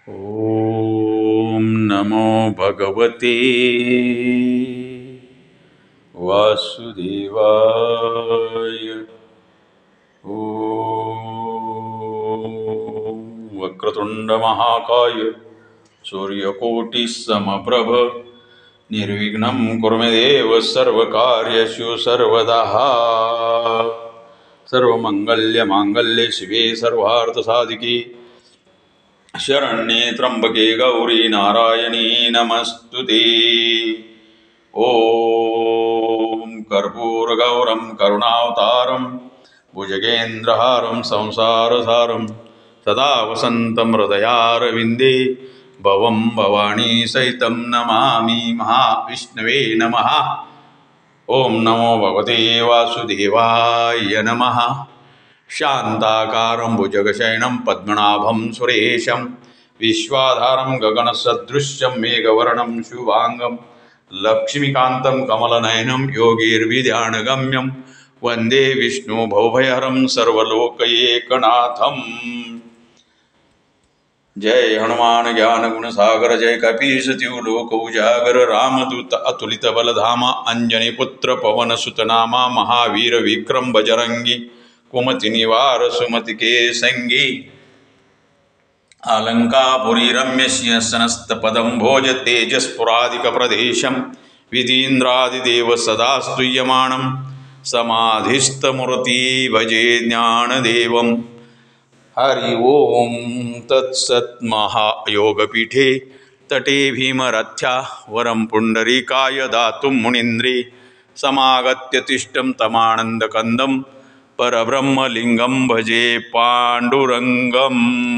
ओम नमो भगवते वासुदेवाय। ओम वक्रतुंड महाकाय सूर्यकोटि समप्रभ निर्विघ्नं कुरु मे देव सर्वकार्येषु सर्वदा। सर्वमंगल्य शिवे सर्वार्थसाधिके शरण्ये त्र्यंबके गौरी नारायणी नमस्तुते। ओम कर्पूरगौरं करुणावतारं भुजगेन्द्रहारं संसारसारं सदा वसन्तं हृदयारविन्दे भवं भवानी सहितं नमामि महाविष्णवे नमः। ओम नमो भगवते वासुदेवाय नमः। शान्ताकारं भुजगशयनं पद्मनाभं सुरेशं विश्वाधारं गगनसदृशं मेघवर्णं शुभांगं लक्ष्मीकान्तं कमलनयनं योगिर्विद्यानगम्यं वन्दे विष्णु भवभयहरं सर्वलोकैकनाथम्। जय हनुमान ज्ञान गुण सागर जय कपीश तिहु लोक उजागर रामदूत अतुलित बलधामा अंजनी पुत्र पवन सुत नामा महावीर विक्रम बजरंगी कुमति निवार सुमति के संगी अलंकापुरी रम्यस्य सनस्त पदम भोज तेजस्पुरादिक प्रदेशम विधीन्द्रादिदेव सदा स्तूयमानं समाधिस्थमूर्ति भजे ज्ञानदेवम्। हरि ओम तत्सत्। महायोगपीठे तटे भीमरथ्या वरं पुंडरीकाय दातुं मुनीन्द्रे समागत्य तिष्ठं तमानन्दकन्दं परब्रह्मलिंगं भजे पाण्डुरङ्गम्।